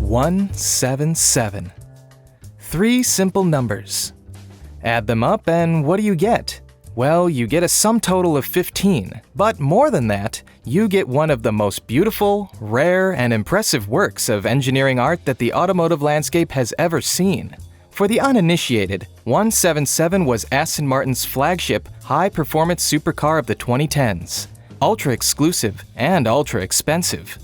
177. 3 simple numbers. Add them up and what do you get? Well, you get a sum total of 15, but more than that, you get one of the most beautiful, rare, and impressive works of engineering art that the automotive landscape has ever seen. For the uninitiated, 177 was Aston Martin's flagship, high-performance supercar of the 2010s. Ultra-exclusive and ultra-expensive.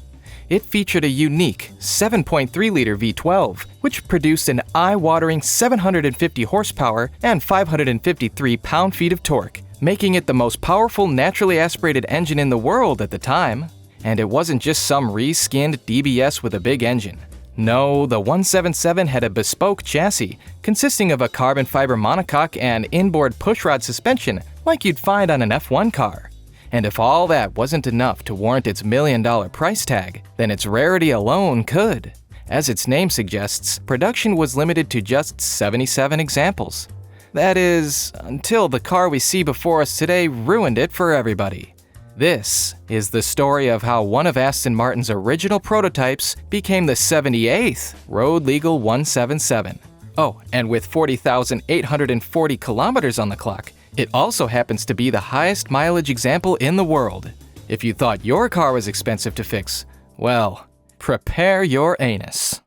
It featured a unique 7.3-liter V12, which produced an eye-watering 750 horsepower and 553 pound-feet of torque, making it the most powerful naturally aspirated engine in the world at the time. And it wasn't just some re-skinned DBS with a big engine. No, the 177 had a bespoke chassis, consisting of a carbon fiber monocoque and inboard pushrod suspension like you'd find on an F1 car. And if all that wasn't enough to warrant its $1 million price tag, then its rarity alone could. As its name suggests, production was limited to just 77 examples. That is, until the car we see before us today ruined it for everybody. This is the story of how one of Aston Martin's original prototypes became the 78th road-legal 177. Oh, and with 40,840 kilometers on the clock, it also happens to be the highest mileage example in the world. If you thought your car was expensive to fix, well, prepare your anus.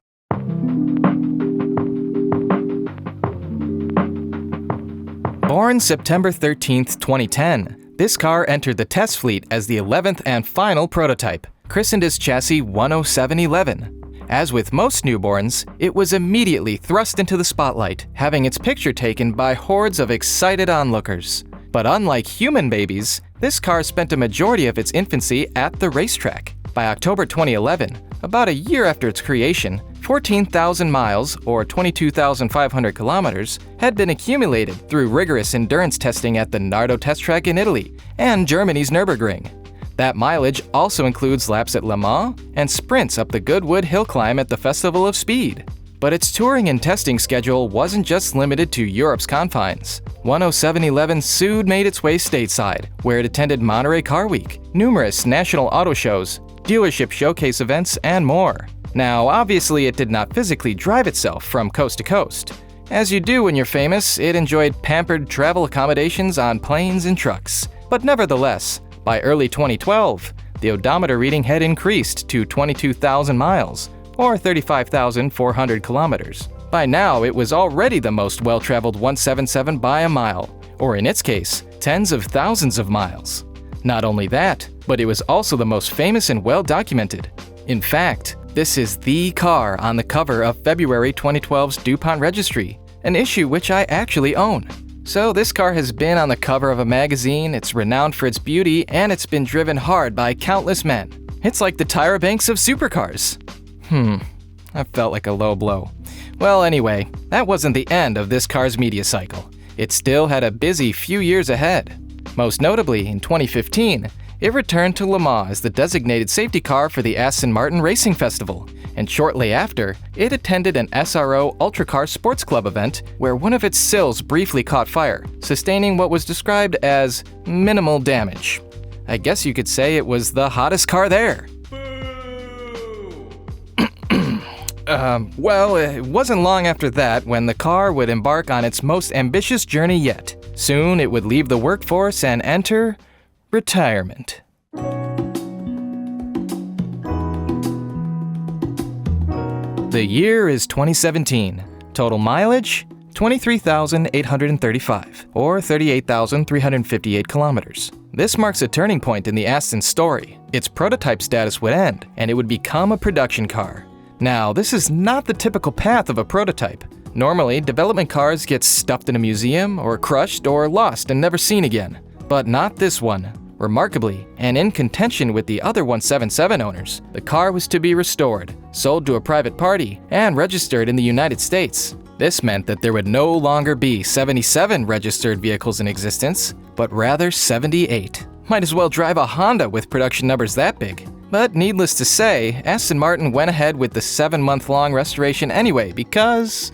Born September 13, 2010, this car entered the test fleet as the 11th and final prototype, christened as chassis 10711. As with most newborns, it was immediately thrust into the spotlight, having its picture taken by hordes of excited onlookers. But unlike human babies, this car spent a majority of its infancy at the racetrack. By October 2011, about a year after its creation, 14,000 miles, or 22,500 kilometers, had been accumulated through rigorous endurance testing at the Nardo test track in Italy and Germany's Nürburgring. That mileage also includes laps at Le Mans and sprints up the Goodwood Hill Climb at the Festival of Speed. But its touring and testing schedule wasn't just limited to Europe's confines. 10711 soon made its way stateside, where it attended Monterey Car Week, numerous national auto shows, dealership showcase events, and more. Now, obviously, it did not physically drive itself from coast to coast. As you do when you're famous, it enjoyed pampered travel accommodations on planes and trucks. But nevertheless, by early 2012, the odometer reading had increased to 22,000 miles, or 35,400 kilometers. By now, it was already the most well-traveled 177 by a mile, or in its case, tens of thousands of miles. Not only that, but it was also the most famous and well-documented. In fact, this is the car on the cover of February 2012's DuPont Registry, an issue which I actually own. So this car has been on the cover of a magazine, it's renowned for its beauty, and it's been driven hard by countless men. It's like the Tyra Banks of supercars. That felt like a low blow. Well, anyway, that wasn't the end of this car's media cycle. It still had a busy few years ahead. Most notably, in 2015, it returned to Le Mans as the designated safety car for the Aston Martin Racing Festival, and shortly after, it attended an SRO Ultracar Sports Club event where one of its sills briefly caught fire, sustaining what was described as minimal damage. I guess you could say it was the hottest car there. Well, it wasn't long after that when the car would embark on its most ambitious journey yet. Soon, it would leave the workforce and enter retirement. The year is 2017. Total mileage, 23,835, or 38,358 kilometers. This marks a turning point in the Aston story. Its prototype status would end, and it would become a production car. Now, this is not the typical path of a prototype. Normally, development cars get stuffed in a museum, or crushed, or lost and never seen again. But not this one. Remarkably, and in contention with the other 177 owners, the car was to be restored, sold to a private party, and registered in the United States. This meant that there would no longer be 77 registered vehicles in existence, but rather 78. Might as well drive a Honda with production numbers that big. But needless to say, Aston Martin went ahead with the 7-month-long restoration anyway because,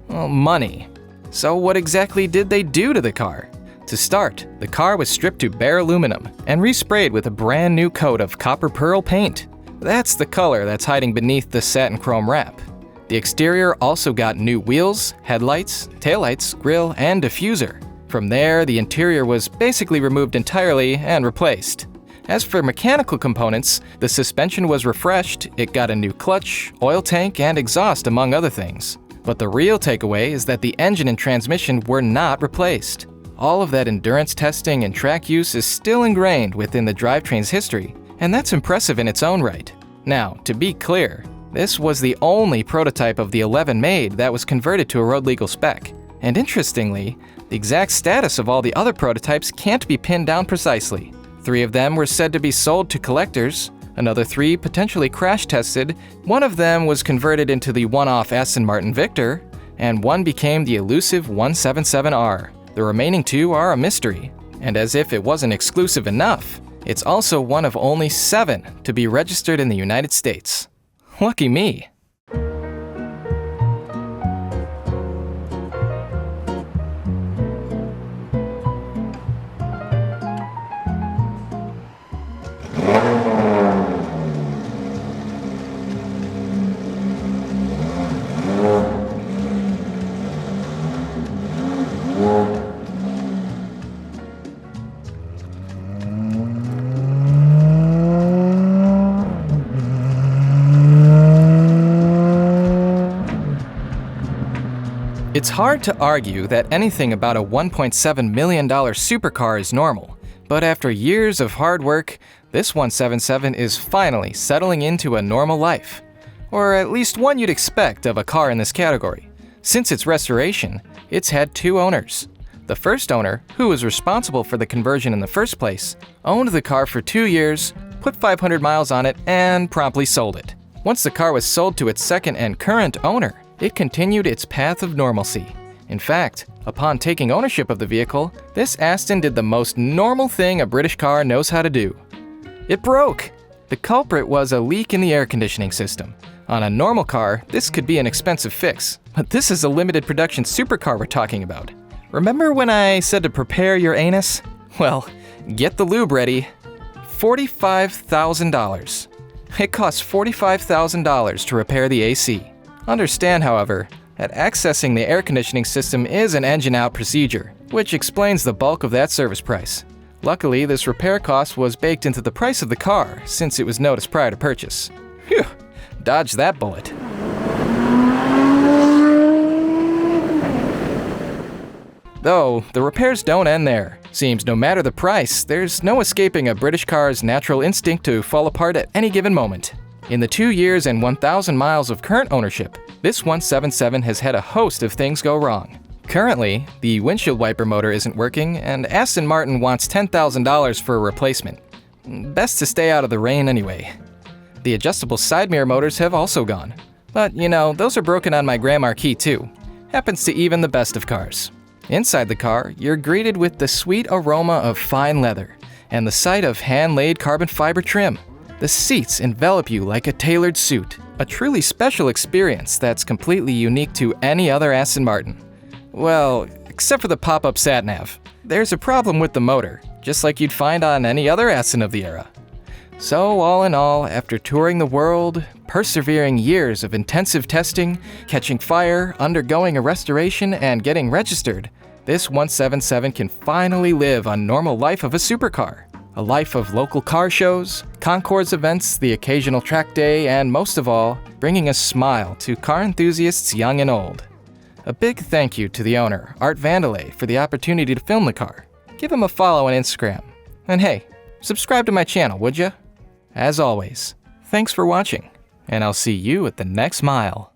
well, money. So what exactly did they do to the car? To start, the car was stripped to bare aluminum and resprayed with a brand new coat of copper pearl paint. That's the color that's hiding beneath the satin chrome wrap. The exterior also got new wheels, headlights, taillights, grille, and diffuser. From there, the interior was basically removed entirely and replaced. As for mechanical components, the suspension was refreshed, it got a new clutch, oil tank, and exhaust among other things. But the real takeaway is that the engine and transmission were not replaced. All of that endurance testing and track use is still ingrained within the drivetrain's history, and that's impressive in its own right. Now, to be clear, this was the only prototype of the 11 made that was converted to a road legal spec. And interestingly, the exact status of all the other prototypes can't be pinned down precisely. 3 of them were said to be sold to collectors, another 3 potentially crash tested, 1 of them was converted into the one-off Aston Martin Victor, and 1 became the elusive 177R. The remaining 2 are a mystery. And as if it wasn't exclusive enough, it's also one of only 7 to be registered in the United States. Lucky me. It's hard to argue that anything about a $1.7 million supercar is normal, but after years of hard work, this 177 is finally settling into a normal life. Or at least one you'd expect of a car in this category. Since its restoration, it's had 2 owners. The first owner, who was responsible for the conversion in the first place, owned the car for 2 years, put 500 miles on it, and promptly sold it. Once the car was sold to its second and current owner, it continued its path of normalcy. In fact, upon taking ownership of the vehicle, this Aston did the most normal thing a British car knows how to do. It broke! The culprit was a leak in the air conditioning system. On a normal car, this could be an expensive fix, but this is a limited production supercar we're talking about. Remember when I said to prepare your anus? Well, get the lube ready. $45,000. It costs $45,000 to repair the AC. Understand, however, that accessing the air conditioning system is an engine-out procedure, which explains the bulk of that service price. Luckily, this repair cost was baked into the price of the car since it was noticed prior to purchase. Phew, dodged that bullet. Though, the repairs don't end there. Seems no matter the price, there's no escaping a British car's natural instinct to fall apart at any given moment. In the 2 years and 1,000 miles of current ownership, this 177 has had a host of things go wrong. Currently, the windshield wiper motor isn't working, and Aston Martin wants $10,000 for a replacement. Best to stay out of the rain anyway. The adjustable side mirror motors have also gone. But, you know, those are broken on my Grand Marquis too. Happens to even the best of cars. Inside the car, you're greeted with the sweet aroma of fine leather and the sight of hand-laid carbon fiber trim. The seats envelop you like a tailored suit, a truly special experience that's completely unique to any other Aston Martin. Well, except for the pop-up sat-nav. There's a problem with the motor, just like you'd find on any other Aston of the era. So all in all, after touring the world, persevering years of intensive testing, catching fire, undergoing a restoration, and getting registered, this 177 can finally live a normal life of a supercar. A life of local car shows, concours events, the occasional track day, and most of all, bringing a smile to car enthusiasts young and old. A big thank you to the owner, Art Vandelay, for the opportunity to film the car. Give him a follow on Instagram. And hey, subscribe to my channel, would ya? As always, thanks for watching, and I'll see you at the next mile.